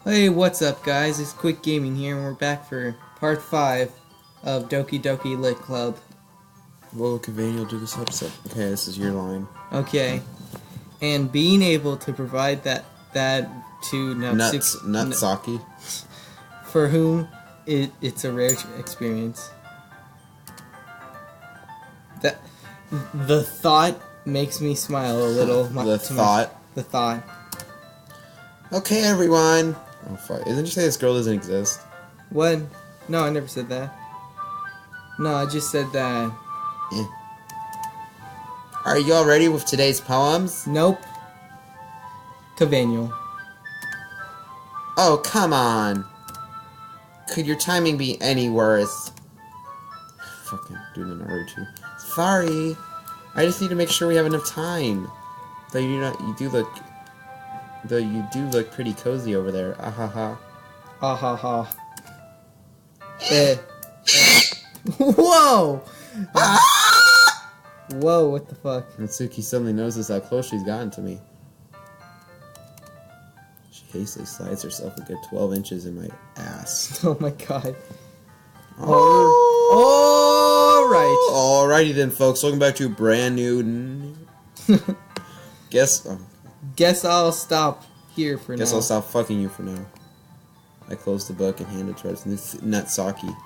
Hey, what's up guys? It's Quick Gaming here and we're back for part 5 of Doki Lit Club. Well, Kavani will do this episode. Okay, this is your line. Okay. And being able to provide that to Nutsaki. for whom it's a rare experience. The thought makes me smile a little. The thought. Okay, everyone. Oh fuck! Didn't you say this girl doesn't exist? What? No, I never said that. No, I just said that. Eh. Are you all ready with today's poems? Nope. Cavaniel. Oh, come on. Could your timing be any worse? Fucking doing the Naruto. Sorry. I just need to make sure we have enough time. Though you do look pretty cozy over there. Ahaha. Ahaha. Eh. Whoa! Whoa, what the fuck? Natsuki suddenly notices how close she's gotten to me. She hastily slides herself a good 12 inches in my ass. Oh my god. Alrighty then, folks. Welcome back to a brand new... Guess I'll stop here for now. Guess I'll stop fucking you for now. I close the book and hand it towards Nutsaki.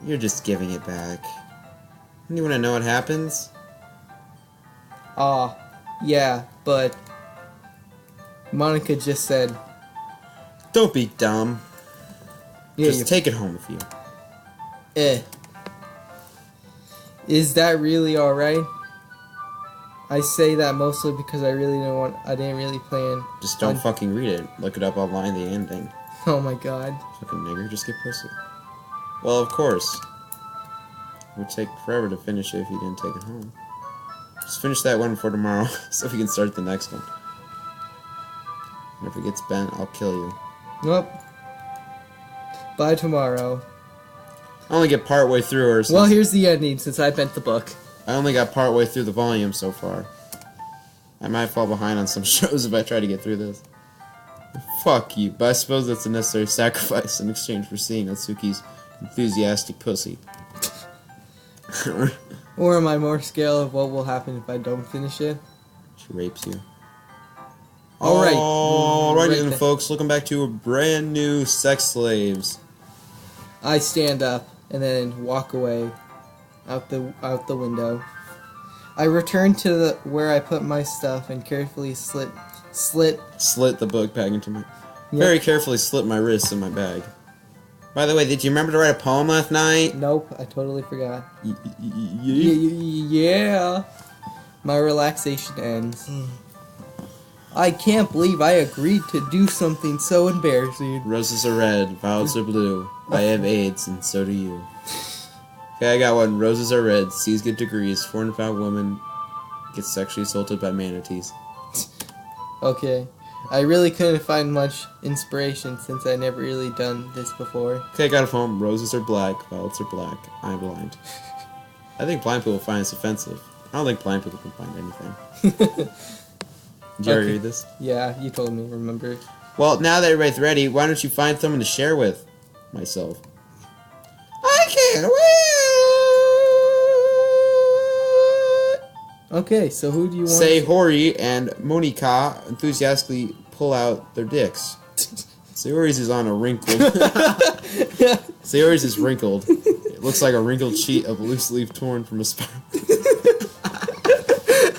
You're just giving it back. You want to know what happens? Yeah, but Monica just said... Don't be dumb. Yeah, just take it home with you. Is that really alright? I say that mostly because I didn't really plan. Just don't fucking read it. Look it up online, the ending. Oh my god. Fucking nigger, just get pussy. Well, of course. It would take forever to finish it if you didn't take it home. Just finish that one before tomorrow, so we can start the next one. And if it gets bent, I'll kill you. Nope. By tomorrow. I only get part way through her. Well, here's the ending since I bent the book. I only got part way through the volume so far. I might fall behind on some shows if I try to get through this. Fuck you, but I suppose that's a necessary sacrifice in exchange for seeing Natsuki's enthusiastic pussy. Or am I more scared of what will happen if I don't finish it? She rapes you. Alright. Alrighty then, folks. Looking back to a brand new Sex Slaves. I stand up and then walk away out the window. I return to where I put my stuff and carefully slit the book bag into my... Yep. Very carefully slit my wrists in my bag. By the way, did you remember to write a poem last night? Nope, I totally forgot. Yeah. Yeah. My relaxation ends. I can't believe I agreed to do something so embarrassing. Roses are red, violets are blue. I have AIDS, and so do you. Okay, I got one. Roses are red, C's get degrees, 405 woman gets sexually assaulted by manatees. Okay. I really couldn't find much inspiration since I never really done this before. Okay, I got a poem. Roses are black, violets are black. I'm blind. I think blind people find this offensive. I don't think blind people can find anything. Did you already read this? Yeah, you told me, remember? Well, now that everybody's ready, why don't you find someone to share with? Myself. I can't wait! Okay, so who do you want Say Hori and Monika enthusiastically pull out their dicks. Sayori's is on a wrinkled... Sayori's is wrinkled. It looks like a wrinkled sheet of loose leaf torn from a spiral.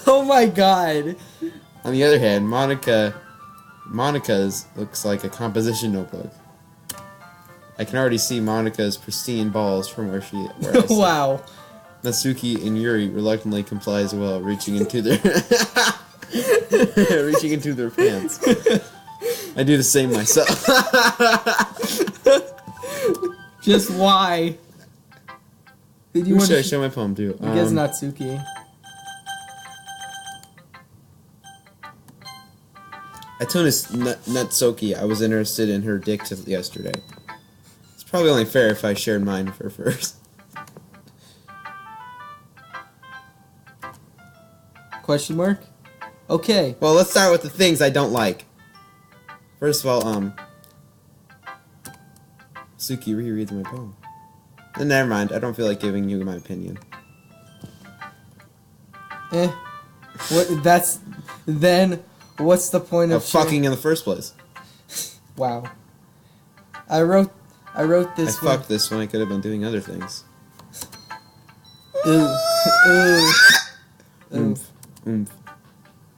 Oh my god! On the other hand, Monica's looks like a composition notebook. I can already see Monica's pristine balls from where I sit. Wow. Natsuki and Yuri reluctantly comply as well, reaching into their pants. I do the same myself. Just why? Who should I show my poem to? I guess Natsuki. I told Natsuki I was interested in her dick yesterday. It's probably only fair if I shared mine with her first. Question mark? Okay. Well, let's start with the things I don't like. First of all, Suki rereads my poem. And never mind, I don't feel like giving you my opinion. What? That's then. What's the point of fucking in the first place? Wow. I wrote this. I fucked this when I could have been doing other things. Ooh. Ooh. Oomph. Oomph.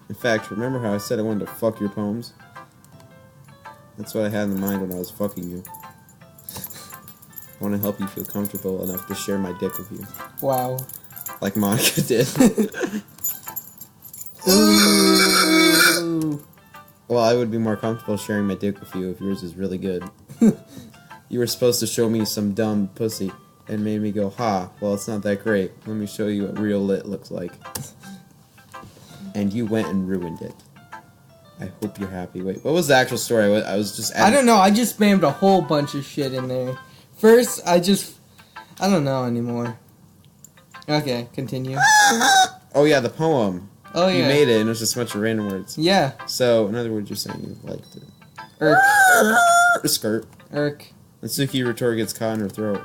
In fact, remember how I said I wanted to fuck your poems? That's what I had in mind when I was fucking you. I want to help you feel comfortable enough to share my dick with you. Wow. Like Monica did. Ooh. Well, I would be more comfortable sharing my dick with you if yours is really good. You were supposed to show me some dumb pussy and made me go, ha, well, it's not that great. Let me show you what real lit looks like. And you went and ruined it. I hope you're happy. Wait, what was the actual story? I was just I don't know. I just spammed a whole bunch of shit in there. First, I don't know anymore. Okay, continue. Oh, yeah, the poem. Oh, yeah. You made it, and it was just a bunch of random words. Yeah. So, in other words, you're saying you liked it. Irk. Skirt. Irk. And Suki retort gets caught in her throat.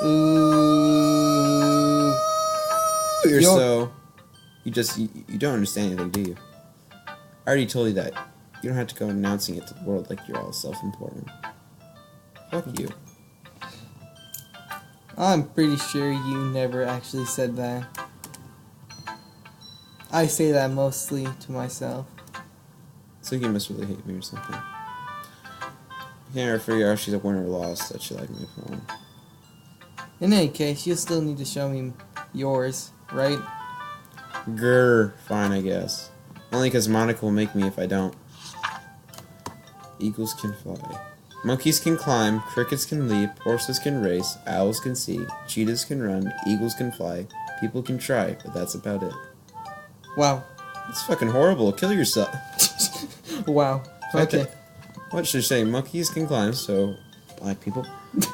Ooh. You're so... You don't understand anything, do you? I already told you that. You don't have to go announcing it to the world like you're all self-important. Fuck you. I'm pretty sure you never actually said that. I say that mostly to myself. Suki must really hate me or something. I can't ever figure out if she's a winner or lost that she liked my poem. In any case, you'll still need to show me yours, right? Grr. Fine, I guess. Only because Monica will make me if I don't. Eagles can fly. Monkeys can climb, crickets can leap, horses can race, owls can see, cheetahs can run, eagles can fly, people can try, but that's about it. Wow. That's fucking horrible. Kill yourself. Wow. Okay. What should I say? Monkeys can climb, so black people.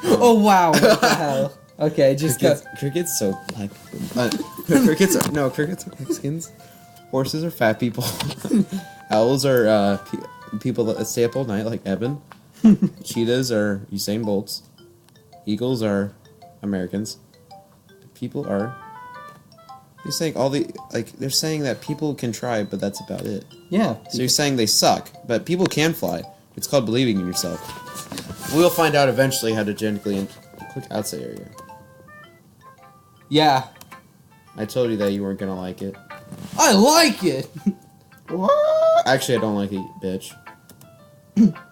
Oh wow. What the hell? Okay, just go. Crickets, so black people. Crickets are Mexicans. Horses are fat people. Owls are people that stay up all night, like Evan. Cheetahs are Usain Bolts. Eagles are Americans. People are... You're saying they're saying that people can try, but that's about it. Yeah. So you're saying they suck, but people can fly. It's called believing in yourself. We'll find out eventually how to genetically... Click outside area. Yeah. I told you that you weren't gonna like it. I like it! What? Actually, I don't like it, bitch.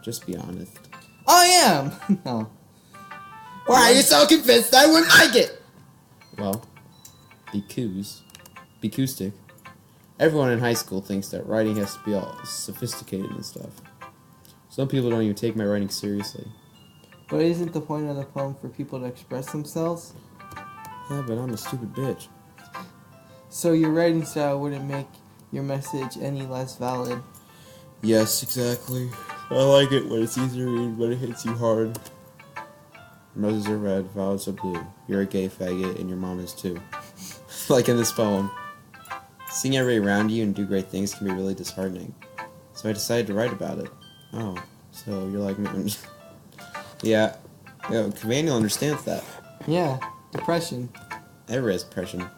Just be honest. I am! No. Why are you so convinced I wouldn't like it? Well, because acoustic. Everyone in high school thinks that writing has to be all sophisticated and stuff. Some people don't even take my writing seriously. But isn't the point of the poem for people to express themselves? Yeah, but I'm a stupid bitch. So your writing style wouldn't make your message any less valid. Yes, exactly. I like it when it's easy to read, but it hits you hard. Roses are red, violets are blue. You're a gay faggot, and your mom is too. Like in this poem. Seeing everybody around you and do great things can be really disheartening. So I decided to write about it. Oh, so you're like me. Yeah, Cavaniel understands that. Yeah, depression. Everybody has depression.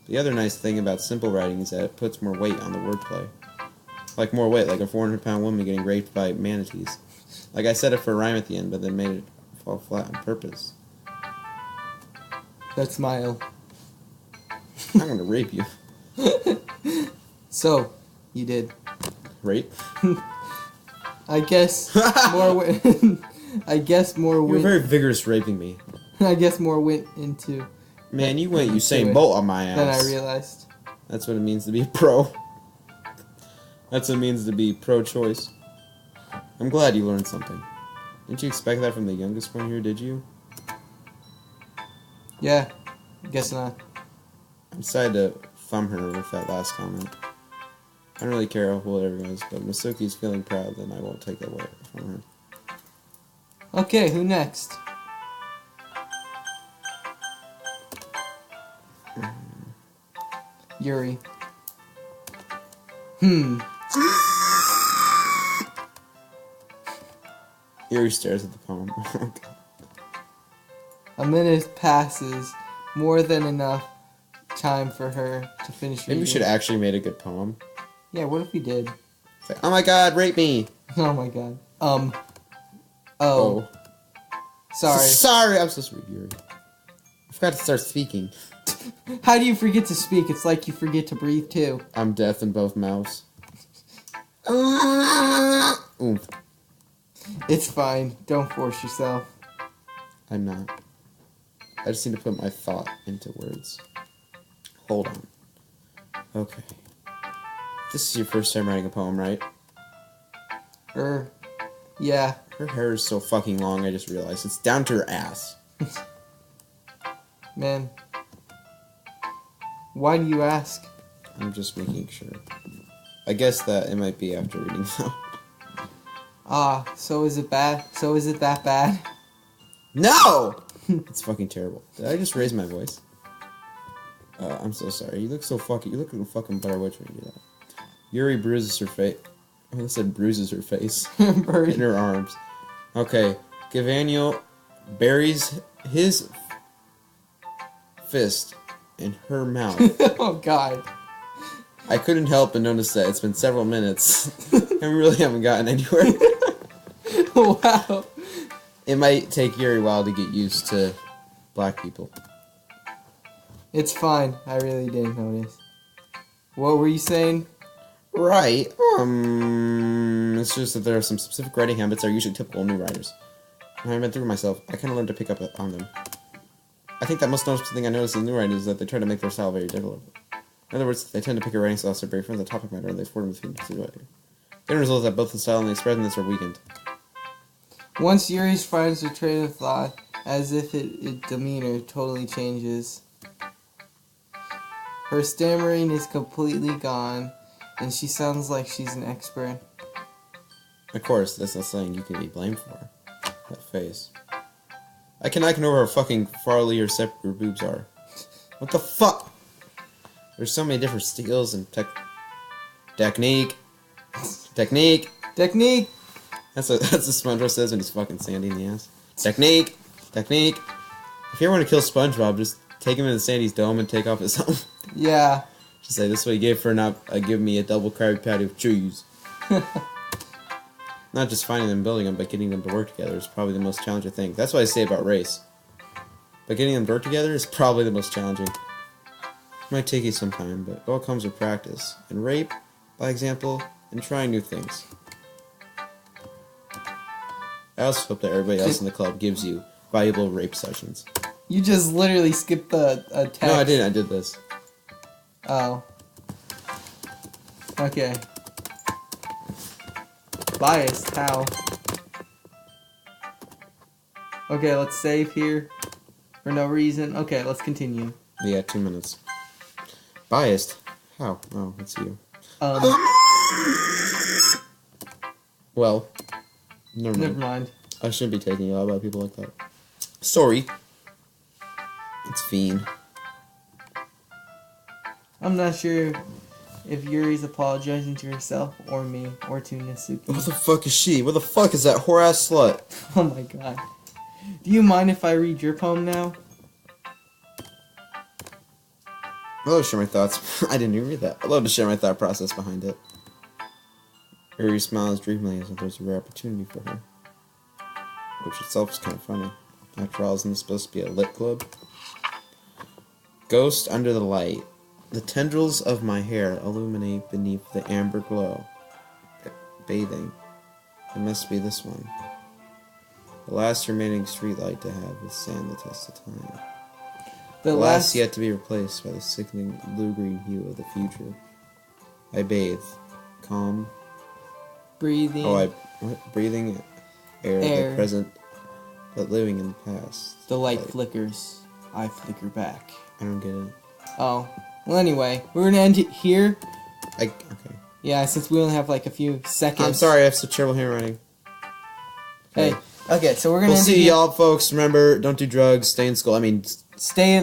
The other nice thing about simple writing is that it puts more weight on the wordplay. Like more weight, like a 400-pound woman getting raped by manatees. Like I said it for a rhyme at the end, but then made it fall flat on purpose. That smile. I'm gonna rape you. So, you did. Rape? I guess more I guess more You were went. very vigorous raping me. I guess more went into. Man, you went Usain Bolt on my ass. Then I realized. That's what it means to be a pro. That's what it means to be pro-choice. I'm glad you learned something. Didn't you expect that from the youngest one here, did you? Yeah, guess not. I decided to thumb her with that last comment. I don't really care what everyone is, but Masuki's feeling proud, then I won't take that away from her. Okay, who next? Yuri. Yuri stares at the poem. A minute passes, more than enough time for her to finish reading. Maybe we should actually made a good poem. Yeah, what if we did? It's like, oh my god, rape me! Oh my god. Oh. Sorry. Sorry, I'm so sweet, Yuri. I forgot to start speaking. How do you forget to speak? It's like you forget to breathe too. I'm deaf in both mouths. Oomph. It's fine. Don't force yourself. I'm not. I just need to put my thought into words. Hold on. Okay. This is your first time writing a poem, right? Yeah. Her hair is so fucking long, I just realized. It's down to her ass. Man. Why do you ask? I'm just making sure. I guess that it might be after reading though. So is it bad? So is it that bad? No! It's fucking terrible. Did I just raise my voice? I'm so sorry. You look so fucking. You look like a fucking Blair Witch when you do that. Yuri bruises her face. I said bruises her face. In her arms. Okay. Gavaniel buries his fist in her mouth. Oh god. I couldn't help but notice that it's been several minutes. And we really haven't gotten anywhere. Wow. It might take Yuri a while to get used to black people. It's fine. I really didn't notice. What were you saying? Right. It's just that there are some specific writing habits that are usually typical of new writers. When I went through myself, I kind of learned to pick up on them. I think that most noticeable thing I noticed in new writers is that they try to make their style very difficult. In other words, they tend to pick a writing style so very friends the topic matter and they form the theme to the writer. The end result is that both the style and the expressiveness are weakened. Once Yuri finds her train of thought, as if its demeanor totally changes. Her stammering is completely gone, and she sounds like she's an expert. Of course, that's not something you can be blamed for. That face. I cannot ignore how fucking farly or separate her boobs are. What the fuck? There's so many different styles and technique. Technique. Technique. That's what SpongeBob says when he's fucking Sandy in the ass. Technique. Technique. If you ever want to kill SpongeBob, just take him into Sandy's dome and take off his helmet. Yeah. Just say, this is what he gave for not giving me a double Krabby Patty with cheese. Not just finding them and building them, but getting them to work together is probably the most challenging thing. That's what I say about race. But getting them to work together is probably the most challenging. It might take you some time, but it all comes with practice. And rape, by example, and trying new things. I also hope that everybody else in the club gives you valuable rape sessions. You just literally skipped the text. No, I didn't. I did this. Oh. Okay. Biased, how? Okay, let's save here. For no reason. Okay, let's continue. Yeah, 2 minutes. Biased? How? Oh, that's you. Well, never mind. I shouldn't be taking it out about people like that. Sorry. It's Fiend. I'm not sure if Yuri's apologizing to herself or me or to Nasuki. What the fuck is she? What the fuck is that whore-ass slut? Oh my god. Do you mind if I read your poem now? I'd love to share my thoughts. I didn't even read that. I'd love to share my thought process behind it. Yuri smiles dreamily as if there's a rare opportunity for her. Which itself is kind of funny. After all, isn't this supposed to be a lit club? Ghost under the light. The tendrils of my hair illuminate beneath the amber glow. Bathing. It must be this one. The last remaining streetlight to have withstand the test of time. The last yet to be replaced by the sickening blue-green hue of the future. I bathe. Calm. Breathing. Breathing air. The present, but living in the past. The light flickers. I flicker back. I don't get it. Oh. Well, anyway, we're gonna end it here. Okay. Yeah, since we only have like a few seconds. I'm sorry, I have such terrible handwriting. Okay. Okay, so we're gonna We'll see y'all, folks. Remember, don't do drugs. Stay in school. I mean, stay